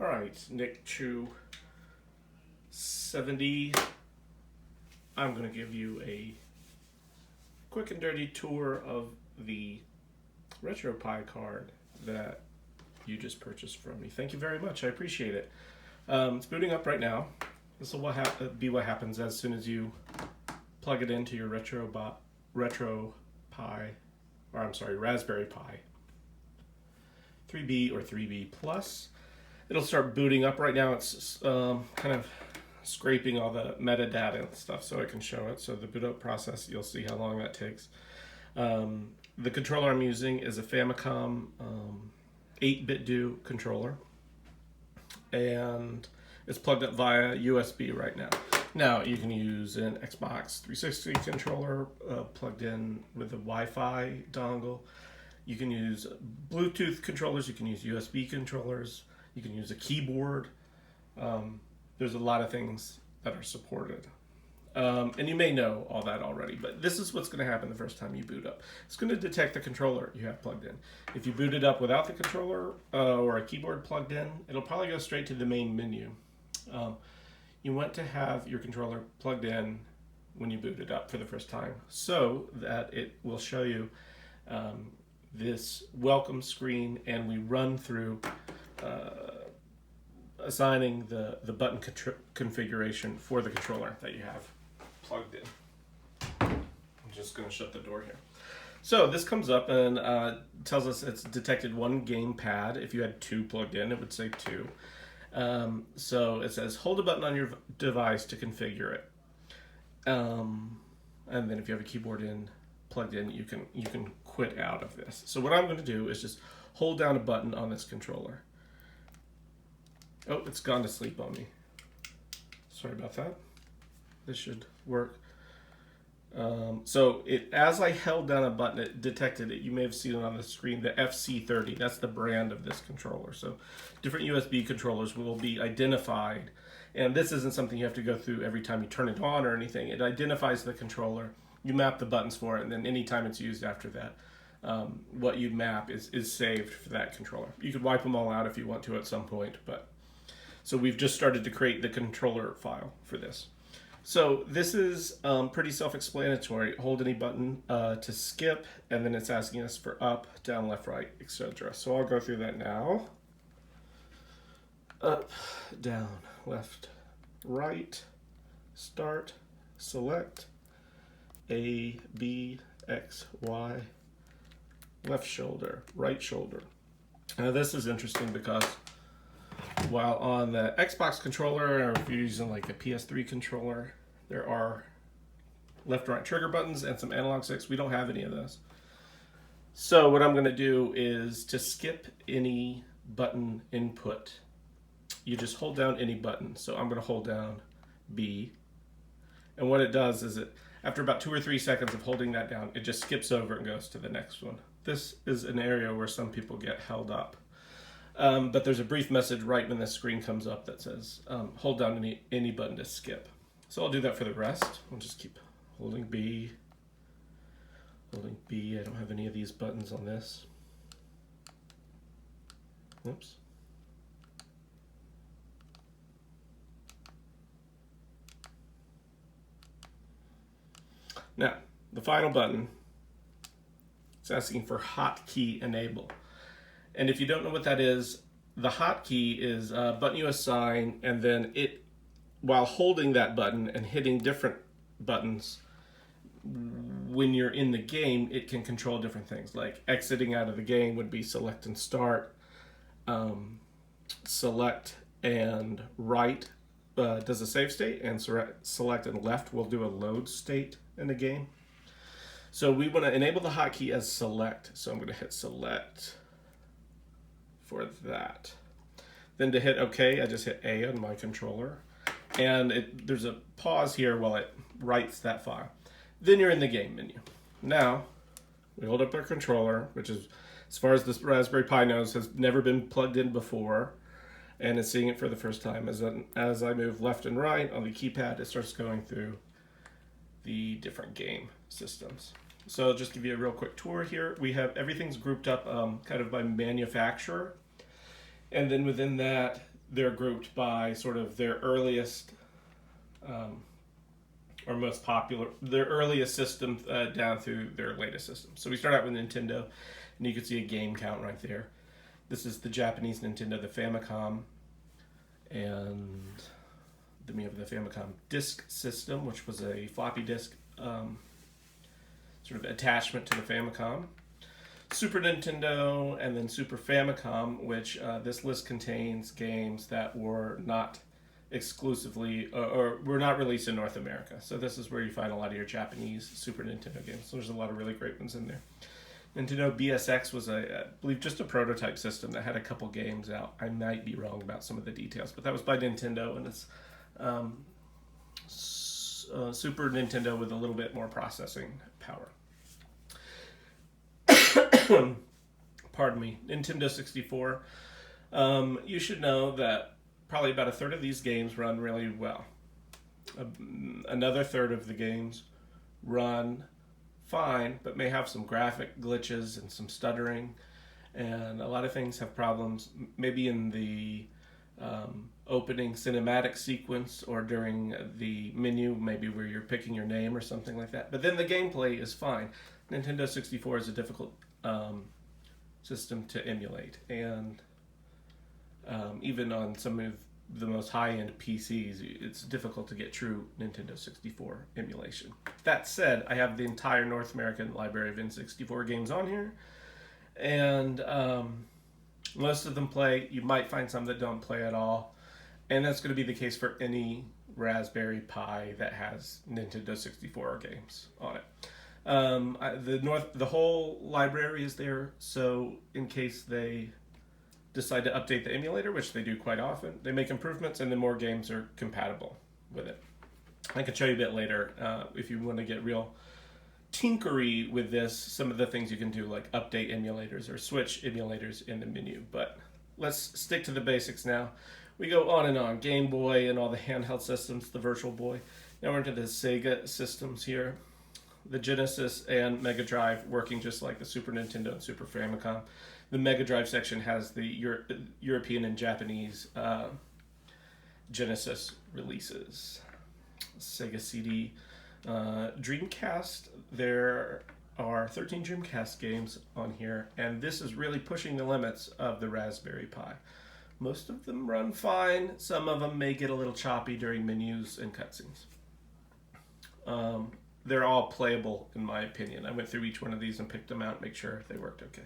All right, Nick Chu 70. I'm going to give you a quick and dirty tour of the RetroPie card that you just purchased from me. Thank you very much. I appreciate it. It's booting up right now. This will be what happens as soon as you plug it into your Raspberry Pi 3B or 3B Plus. It'll start booting up right now. It's kind of scraping all the metadata and stuff so I can show it. So the boot up process, you'll see how long that takes. The controller I'm using is a Famicom 8-bit do controller, and it's plugged up via USB right now. Now you can use an Xbox 360 controller plugged in with a Wi-Fi dongle. You can use Bluetooth controllers. You can use USB controllers. You can use a keyboard. There's a lot of things that are supported. And you may know all that already, but this is what's going to happen the first time you boot up. It's going to detect the controller you have plugged in. If you boot it up without the controller or a keyboard plugged in, it'll probably go straight to the main menu. You want to have your controller plugged in when you boot it up for the first time so that it will show you this welcome screen, and we run through assigning the button configuration for the controller that you have plugged in. I'm just going to shut the door here. So this comes up and tells us it's detected one game pad. If you had two plugged in, it would say two. So it says hold a button on your device to configure it. And then if you have a keyboard plugged in, you can quit out of this. So what I'm going to do is just hold down a button on this controller. Oh, it's gone to sleep on me. Sorry about that. This should work. So as I held down a button, it detected it. You may have seen it on the screen, the FC30. That's the brand of this controller. So different USB controllers will be identified. And this isn't something you have to go through every time you turn it on or anything. It identifies the controller. You map the buttons for it, and then anytime it's used after that, what you map is saved for that controller. You could wipe them all out if you want to at some point, but so we've just started to create the controller file for this. So this is pretty self-explanatory. Hold any button to skip, and then it's asking us for up, down, left, right, etc. So I'll go through that now. Up, down, left, right, start, select, A, B, X, Y, left shoulder, right shoulder. Now this is interesting because while on the Xbox controller, or if you're using like the PS3 controller, there are left and right trigger buttons and some analog sticks. We don't have any of those. So what I'm going to do is to skip any button input, you just hold down any button. So I'm going to hold down B. And what it does is after about 2 or 3 seconds of holding that down, it just skips over and goes to the next one. This is an area where some people get held up. But there's a brief message right when the screen comes up that says hold down any button to skip. So I'll do that for the rest. I'll just keep holding B. Holding B. I don't have any of these buttons on this. Oops. Now, the final button, it's asking for hotkey enable. And if you don't know what that is, the hotkey is a button you assign, and then while holding that button and hitting different buttons, when you're in the game, it can control different things. Like exiting out of the game would be select and start. Select and right does a save state, and select and left will do a load state in the game. So we want to enable the hotkey as select. So I'm going to hit select for that. Then to hit OK, I just hit A on my controller. And there's a pause here while it writes that file. Then you're in the game menu. Now, we hold up our controller, which is, as far as this Raspberry Pi knows, has never been plugged in before, and is seeing it for the first time. As I move left and right on the keypad, it starts going through the different game systems. So I'll just give you a real quick tour here. We have everything's grouped up kind of by manufacturer. And then within that, they're grouped by sort of their earliest or most popular, their earliest system down through their latest system. So we start out with Nintendo, and you can see a game count right there. This is the Japanese Nintendo, the Famicom, and then we have the Famicom Disk System, which was a floppy disk sort of attachment to the Famicom. Super Nintendo, and then Super Famicom, which this list contains games that were not exclusively or were not released in North America. So this is where you find a lot of your Japanese Super Nintendo games. So there's a lot of really great ones in there. Nintendo BSX was I believe just a prototype system that had a couple games out. I might be wrong about some of the details, but that was by Nintendo, and it's Super Nintendo with a little bit more processing power. Pardon me. Nintendo 64. You should know that probably about a third of these games run really well. Another third of the games run fine, but may have some graphic glitches and some stuttering, and a lot of things have problems, maybe in the opening cinematic sequence or during the menu, maybe where you're picking your name or something like that. But then the gameplay is fine. Nintendo 64 is a difficult system to emulate, and even on some of the most high-end PCs, it's difficult to get true Nintendo 64 emulation. That said, I have the entire North American library of N64 games on here, and most of them play. You might find some that don't play at all, and that's going to be the case for any Raspberry Pi that has Nintendo 64 games on it. The whole library is there, so in case they decide to update the emulator, which they do quite often, they make improvements, and then more games are compatible with it. I can show you a bit later if you want to get real tinkery with this, some of the things you can do, like update emulators or switch emulators in the menu. But let's stick to the basics now. We go on and on. Game Boy and all the handheld systems, the Virtual Boy. Now we're into the Sega systems here. The Genesis and Mega Drive working just like the Super Nintendo and Super Famicom. The Mega Drive section has the European and Japanese Genesis releases. Sega CD. Dreamcast, there are 13 Dreamcast games on here, and this is really pushing the limits of the Raspberry Pi. Most of them run fine. Some of them may get a little choppy during menus and cutscenes. They're all playable, in my opinion. I went through each one of these and picked them out, make sure they worked okay.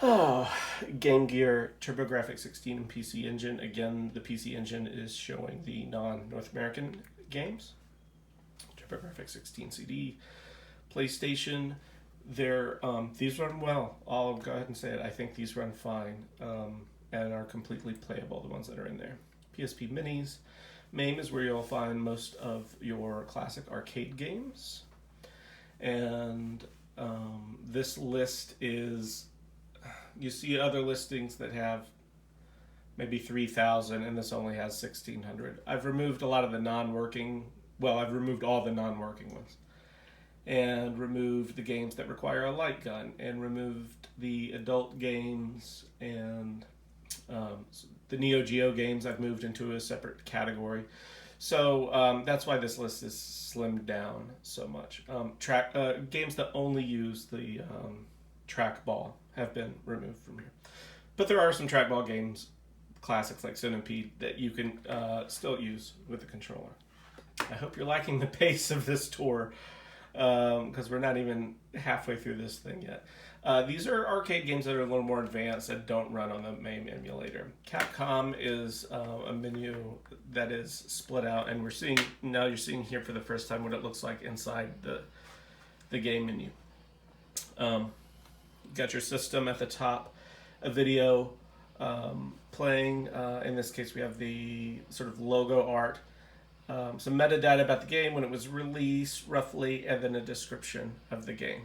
Oh, Game Gear, TurboGrafx-16 and PC Engine. Again, the PC Engine is showing the non-North American games. TurboGrafx-16 CD, PlayStation. These run well. I'll go ahead and say it. I think these run fine and are completely playable, the ones that are in there. PSP Minis. MAME is where you'll find most of your classic arcade games. And this list is, you see other listings that have maybe 3,000, and this only has 1,600. I've removed a lot of the I've removed all the non-working ones, and removed the games that require a light gun, and removed the adult games, and the Neo Geo games I've moved into a separate category. So that's why this list is slimmed down so much. Games that only use the trackball have been removed from here. But there are some trackball games, classics like Centipede, that you can still use with the controller. I hope you're liking the pace of this tour, because we're not even halfway through this thing yet. These are arcade games that are a little more advanced that don't run on the MAME emulator. Capcom is a menu that is split out, and you're seeing here for the first time what it looks like inside the game menu. Got your system at the top, a video playing. In this case, we have the sort of logo art, some metadata about the game, when it was released roughly, and then a description of the game.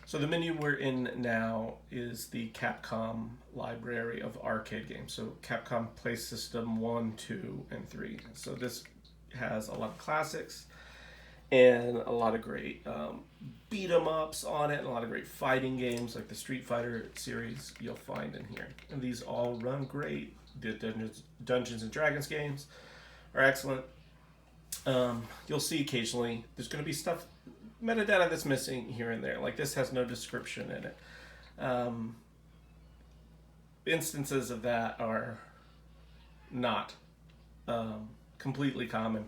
So the menu we're in now is the Capcom library of arcade games. So Capcom Play System 1, 2, and 3. So this has a lot of classics. and a lot of great beat 'em ups on it, and a lot of great fighting games like the Street Fighter series you'll find in here. And these all run great. The Dungeons and Dragons games are excellent. You'll see occasionally there's going to be stuff, metadata that's missing here and there. Like this has no description in it. Instances of that are not completely common.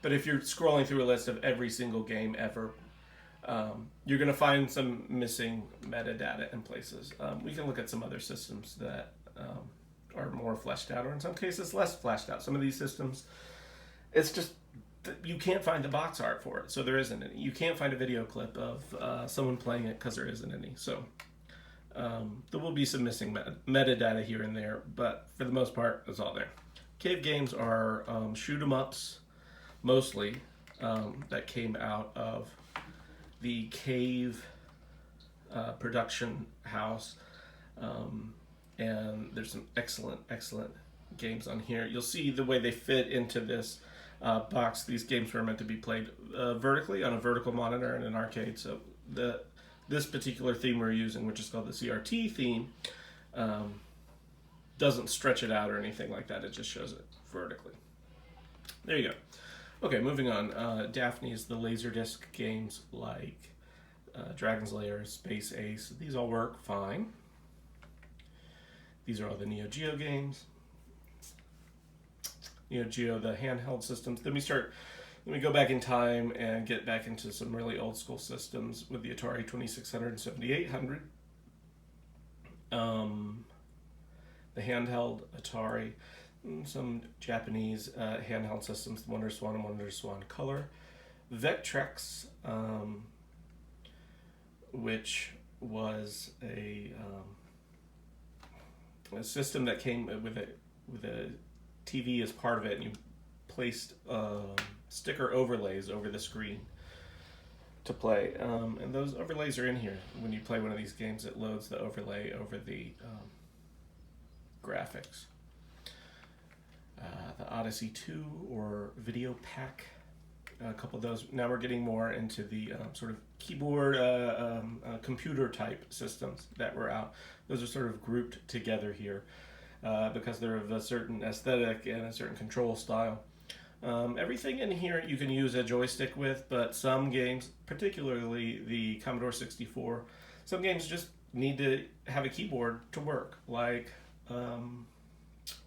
But if you're scrolling through a list of every single game ever, you're going to find some missing metadata in places. We can look at some other systems that are more fleshed out, or in some cases less fleshed out. Some of these systems, it's just you can't find the box art for it, so there isn't any. You can't find a video clip of someone playing it because there isn't any. So there will be some missing metadata here and there, but for the most part, it's all there. Cave games are shoot 'em ups, mostly, that came out of the Cave production house, and there's some excellent games on here. You'll see the way they fit into this box. These games were meant to be played vertically on a vertical monitor in an arcade. So this particular theme we're using, which is called the CRT theme, doesn't stretch it out or anything like that. It just shows it vertically. There you go. Okay, moving on. Daphne's, the Laserdisc games like Dragon's Lair, Space Ace, these all work fine. These are all the Neo Geo games. Neo Geo, the handheld systems. Let me go back in time and get back into some really old school systems with the Atari 2600 and 7800. The handheld Atari, some Japanese handheld systems, the Wonder Swan and Wonder Swan Color. Vectrex, which was a system that came with a TV as part of it, and you placed sticker overlays over the screen to play. And those overlays are in here. When you play one of these games, it loads the overlay over the graphics. The Odyssey 2 or Video Pack, a couple of those. Now we're getting more into the sort of keyboard computer type systems that were out. Those are sort of grouped together here because they're of a certain aesthetic and a certain control style. Everything in here you can use a joystick with, but some games, particularly the Commodore 64, some games just need to have a keyboard to work, like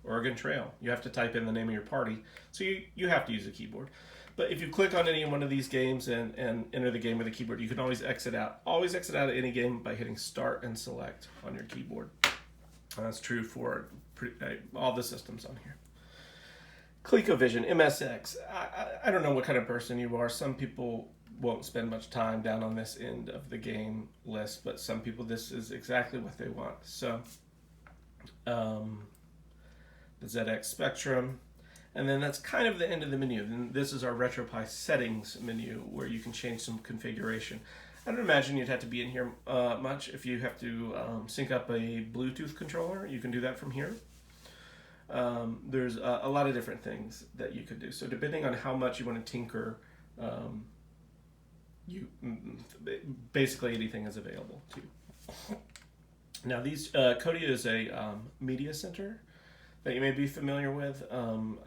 Oregon Trail. You have to type in the name of your party, so you have to use a keyboard. But if you click on any one of these games and enter the game with a keyboard, you can always exit out. Always exit out of any game by hitting Start and Select on your keyboard. That's true for all the systems on here. ColecoVision, MSX. I don't know what kind of person you are. Some people won't spend much time down on this end of the game list, but some people, this is exactly what they want. So, the ZX Spectrum, and then that's kind of the end of the menu. Then this is our RetroPie settings menu where you can change some configuration. I don't imagine you'd have to be in here much. If you have to sync up a Bluetooth controller, you can do that from here. There's a lot of different things that you could do. So depending on how much you want to tinker, basically anything is available to you. Now Kodia is a media center that you may be familiar with.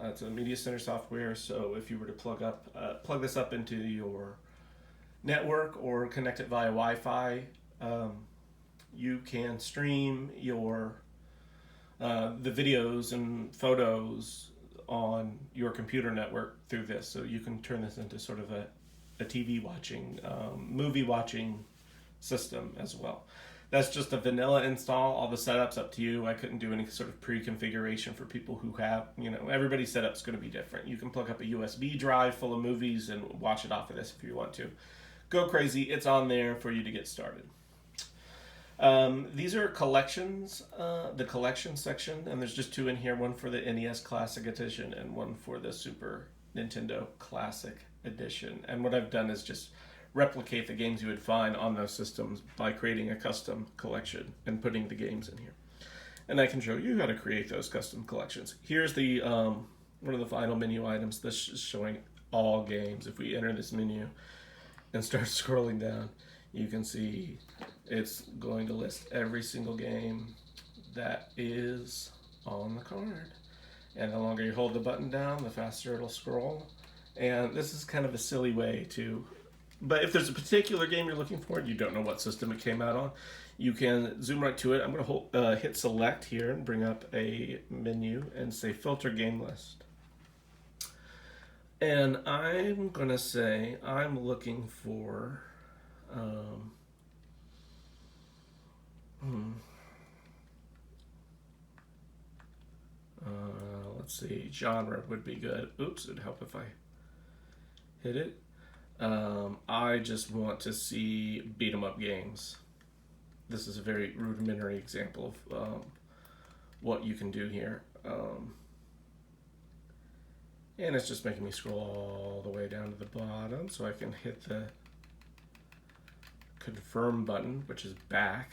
It's a media center software. So if you were to plug this up into your network or connect it via Wi-Fi, you can stream your the videos and photos on your computer network through this. So you can turn this into sort of a TV watching, movie watching system as well. That's just a vanilla install. All the setup's up to you. I couldn't do any sort of pre-configuration for people who have, everybody's setup's going to be different. You can plug up a USB drive full of movies and watch it off of this if you want to. Go crazy. It's on there for you to get started. These are collections, the collection section, and there's just two in here, one for the NES Classic Edition and one for the Super Nintendo Classic Edition. And what I've done is just replicate the games you would find on those systems by creating a custom collection and putting the games in here. And I can show you how to create those custom collections. Here's the one of the final menu items. This is showing all games. If we enter this menu and start scrolling down, you can see it's going to list every single game that is on the card. And the longer you hold the button down, the faster it'll scroll. And this is kind of a silly way to, but if there's a particular game you're looking for and you don't know what system it came out on, you can zoom right to it. I'm going to hit select here and bring up a menu and say filter game list. And I'm going to say I'm looking for, let's see, genre would be good. Oops, it'd help if I hit it. I just want to see beat 'em up games. This is a very rudimentary example of what you can do here. And it's just making me scroll all the way down to the bottom so I can hit the confirm button, which is back.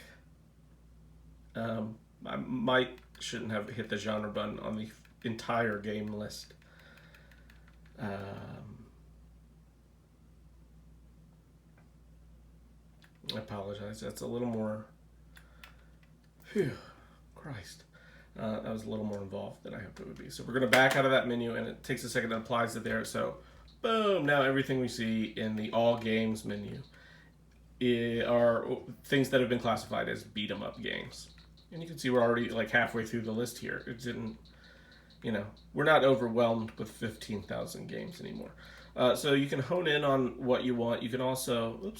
I shouldn't have hit the genre button on the entire game list. I apologize. That's a little more. Phew, Christ. That was a little more involved than I hoped it would be. So we're going to back out of that menu, and it takes a second to applies it there. So, boom! Now everything we see in the All Games menu are things that have been classified as beat 'em up games. And you can see we're already like halfway through the list here. It didn't, we're not overwhelmed with 15,000 games anymore. So you can hone in on what you want. You can also,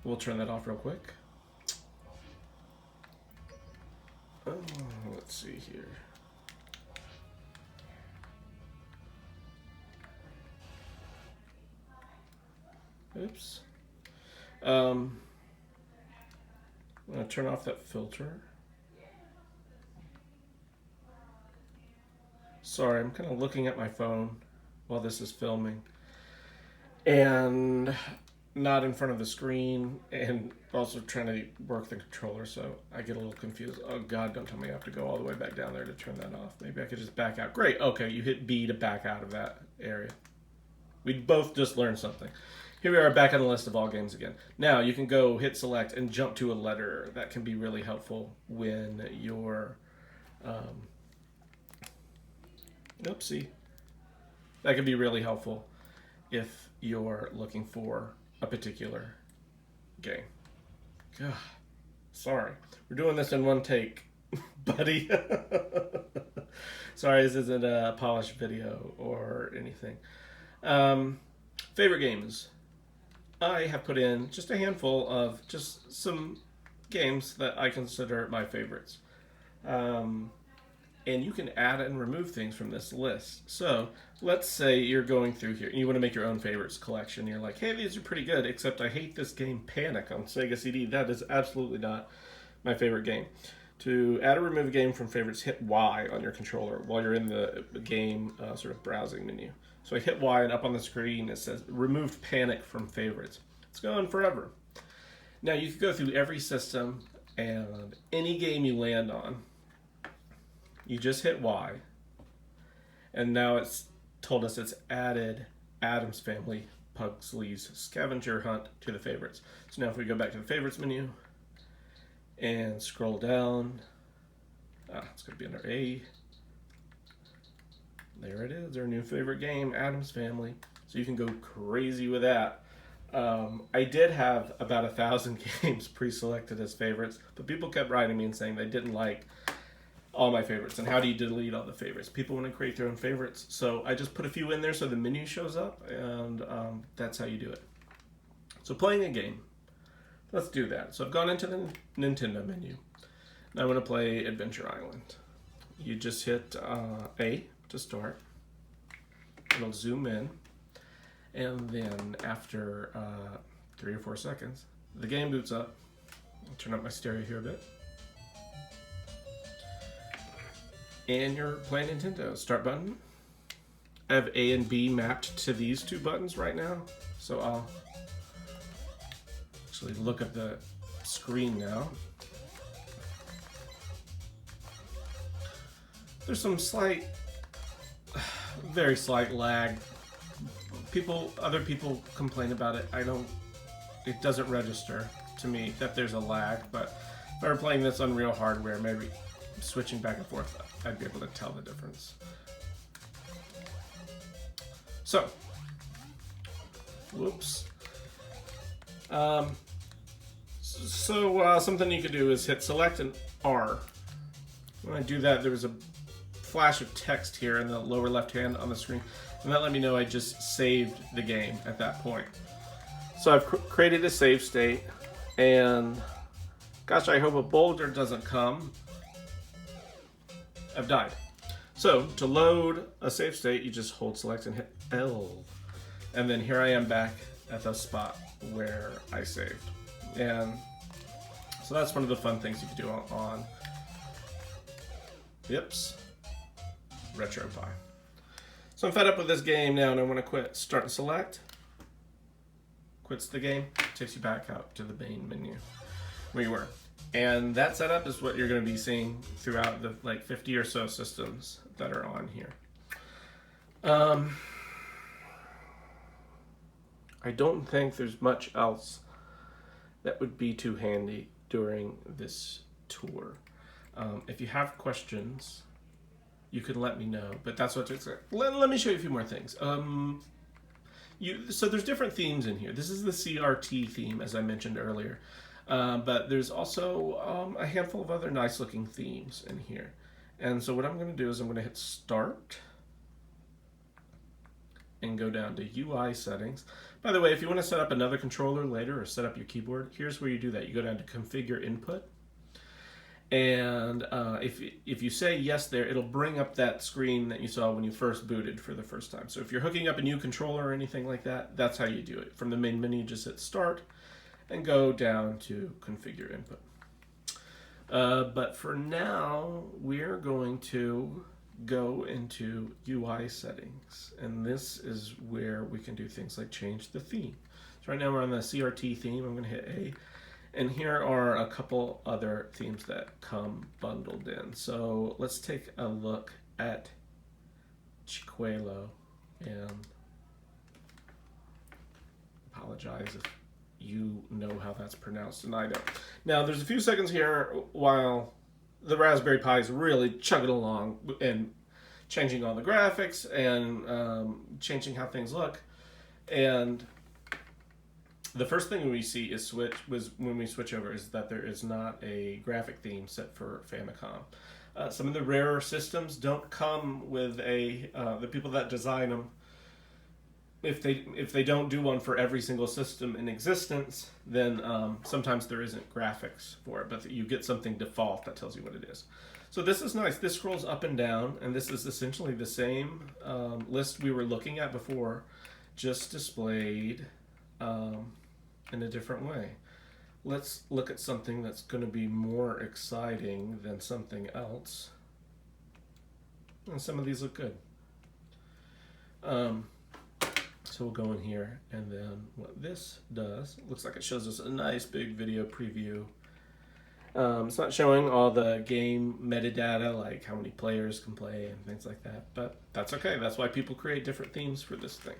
we'll turn that off real quick. Let's see here. Oops. I'm going to turn off that filter. Sorry, I'm kind of looking at my phone while this is filming. And not in front of the screen, and also trying to work the controller, so I get a little confused. Oh God, don't tell me I have to go all the way back down there to turn that off. Maybe I could just back out. Great, okay, you hit B to back out of that area. We both just learned something. Here we are back on the list of all games again. Now you can go hit select and jump to a letter. That can be really helpful when you're, oopsie. That can be really helpful if you're looking for a particular game. God, sorry. We're doing this in one take, buddy. Sorry, this isn't a polished video or anything. Favorite games. I have put in just a handful of just some games that I consider my favorites. And you can add and remove things from this list. So let's say you're going through here and you want to make your own favorites collection. You're like, hey, these are pretty good, except I hate this game Panic on Sega CD. That is absolutely not my favorite game. To add or remove a game from favorites, hit Y on your controller while you're in the game sort of browsing menu. So I hit Y and up on the screen it says remove Panic from favorites. It's gone forever. Now you can go through every system and any game you land on, you just hit Y, and now it's told us it's added Addams Family Pugsley's Scavenger Hunt to the favorites. So now if we go back to the favorites menu and scroll down, it's going to be under A. There it is, our new favorite game, Addams Family. So you can go crazy with that. I did have about 1,000 games pre-selected as favorites, but people kept writing me and saying they didn't like all my favorites. And how do you delete all the favorites? People want to create their own favorites. So I just put a few in there so the menu shows up, and that's how you do it. So playing a game. Let's do that. So I've gone into the Nintendo menu. Now I'm going to play Adventure Island. You just hit A to start. It'll zoom in. And then after 3 or 4 seconds, the game boots up. I'll turn up my stereo here a bit. And you're playing Nintendo. Start button. I have A and B mapped to these 2 buttons right now. So I'll actually look at the screen now. There's some slight very slight lag. Other people complain about it. It doesn't register to me that there's a lag, but if I were playing this on real hardware, maybe switching back and forth, I'd be able to tell the difference. So, whoops. Something you could do is hit select and R. When I do that, there was a flash of text here in the lower left hand on the screen, and that let me know I just saved the game at that point. So I've created a save state, and gosh, I hope a boulder doesn't come. I've died. So to load a save state, you just hold select and hit L, and then here I am back at the spot where I saved. And so that's one of the fun things you can do on RetroPie. So I'm fed up with this game now and I want to quit. Start and select. Quits the game. Takes you back out to the main menu where you were. And that setup is what you're going to be seeing throughout the 50 or so systems that are on here. I don't think there's much else that would be too handy during this tour. If you have questions, you can let me know, but that's what it's like. Let me show you a few more things. So there's different themes in here. This is the CRT theme, as I mentioned earlier, but there's also a handful of other nice looking themes in here. And so what I'm going to do is I'm going to hit Start and go down to UI settings. By the way, if you want to set up another controller later or set up your keyboard, here's where you do that. You go down to Configure Input, and if you say yes there, it'll bring up that screen that you saw when you first booted for the first time. So if you're hooking up a new controller or anything like that, that's how you do it. From the main menu, just hit Start and go down to Configure Input. But for now, we're going to go into UI settings, and this is where we can do things like change the theme. So right now we're on the CRT theme. I'm going to hit A, and here are a couple other themes that come bundled in. So let's take a look at Chicuelo, and apologize if you know how that's pronounced and I don't. Now there's a few seconds here while the Raspberry Pi is really chugging along and changing all the graphics and changing how things look. And the first thing we see is when we switch over is that there is not a graphic theme set for Famicom. Some of the rarer systems don't come with the people that design them. If they don't do one for every single system in existence, then sometimes there isn't graphics for it, but you get something default that tells you what it is. So this is nice. This scrolls up and down, and this is essentially the same list we were looking at before, just displayed in a different way. Let's look at something that's going to be more exciting than something else. And some of these look good. So we'll go in here, and then what this does, looks like it shows us a nice big video preview. It's not showing all the game metadata, like how many players can play and things like that, but that's okay. That's why people create different themes for this thing.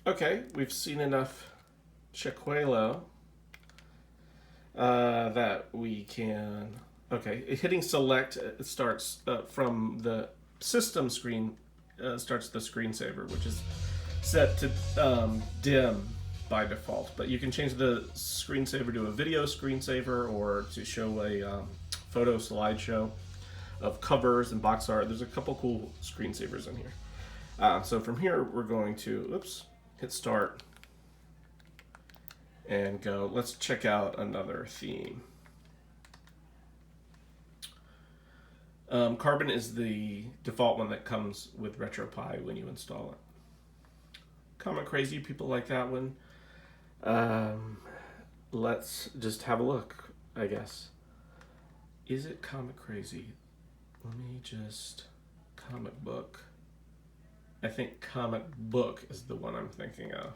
Okay, we've seen enough Chicuelo that we can... Okay, hitting select starts from the system screen, starts the screensaver, which is set to dim by default, but you can change the screensaver to a video screensaver or to show a photo slideshow of covers and box art. There's a couple cool screensavers in here. So from here we're going to hit start and go. Let's check out another theme. Carbon is the default one that comes with RetroPie when you install it. Comet Crazy, people like that one. Let's just have a look, I guess. Is it Comic Crazy? Let me just... Comic Book. I think Comic Book is the one I'm thinking of.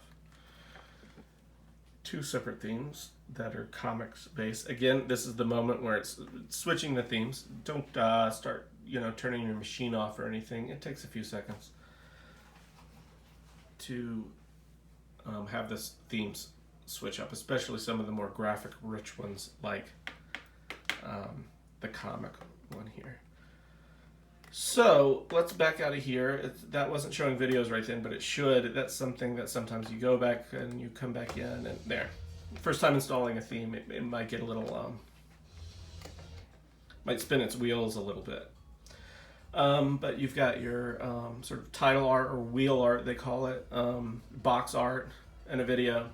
Two separate themes that are comics based. Again, this is the moment where it's switching the themes. Don't start turning your machine off or anything. It takes a few seconds to have this themes switch up, especially some of the more graphic rich ones like the comic one here. So let's back out of here. That wasn't showing videos right then, but it should. That's something that sometimes you go back and you come back in, and there. First time installing a theme, it might get a little, might spin its wheels a little bit. But you've got your sort of title art or wheel art, they call it, box art, and a video,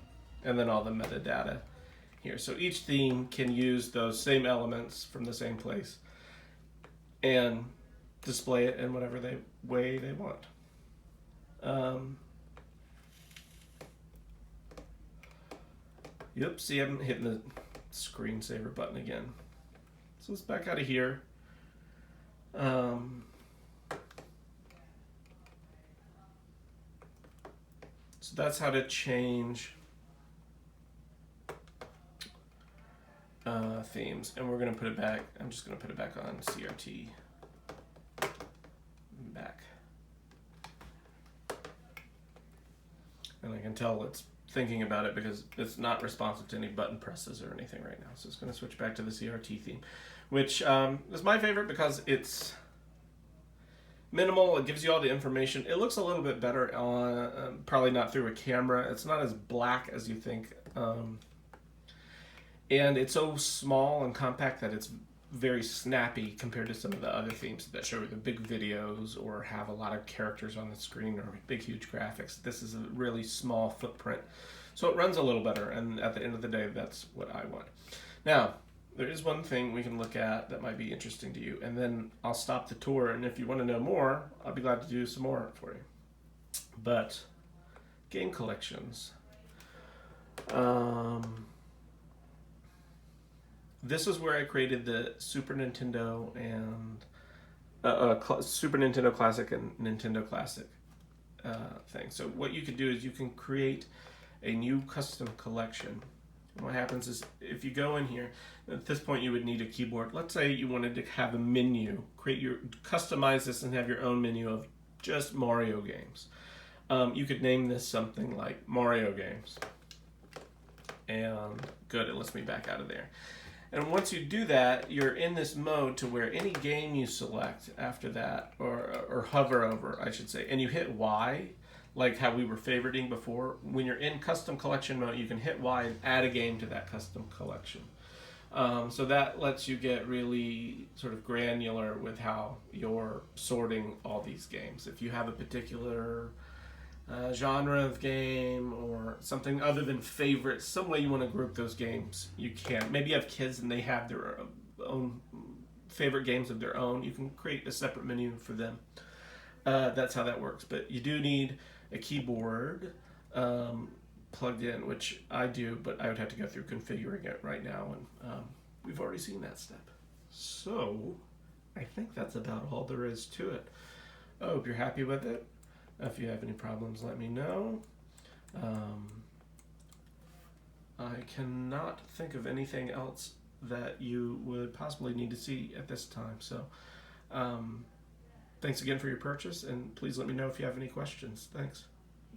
and then all the metadata here. So each theme can use those same elements from the same place and display it in whatever way they want. Yep, see, I'm hitting the screensaver button again. So let's back out of here. So that's how to change themes, and we're going to put it back. I'm just going to put it back on CRT. Back. And I can tell it's thinking about it because it's not responsive to any button presses or anything right now. So it's going to switch back to the CRT theme, which is my favorite because it's minimal. It gives you all the information. It looks a little bit better on, probably not through a camera. It's not as black as you think. And it's so small and compact that it's very snappy compared to some of the other themes that show the big videos or have a lot of characters on the screen or big, huge graphics. This is a really small footprint. So it runs a little better, and at the end of the day, that's what I want. Now, there is one thing we can look at that might be interesting to you, and then I'll stop the tour, and if you want to know more, I'll be glad to do some more for you. But, game collections. This is where I created the Super Nintendo and Super Nintendo Classic and Nintendo Classic thing. So what you can do is you can create a new custom collection. And what happens is if you go in here, at this point you would need a keyboard. Let's say you wanted to have a menu, customize this and have your own menu of just Mario games. You could name this something like Mario Games. And good, it lets me back out of there. And once you do that, you're in this mode to where any game you select after that, or hover over, I should say, and you hit Y, like how we were favoriting before, when you're in custom collection mode, you can hit Y and add a game to that custom collection. So that lets you get really sort of granular with how you're sorting all these games. If you have a particular genre of game or something other than favorites, some way you want to group those games, you can. Maybe you have kids and they have their own favorite games of their own. You can create a separate menu for them. That's how that works. But you do need a keyboard plugged in, which I do, but I would have to go through configuring it right now, and we've already seen that step. So I think that's about all there is to it. I hope you're happy with it. If you have any problems, let me know. I cannot think of anything else that you would possibly need to see at this time. So thanks again for your purchase, and please let me know if you have any questions. Thanks.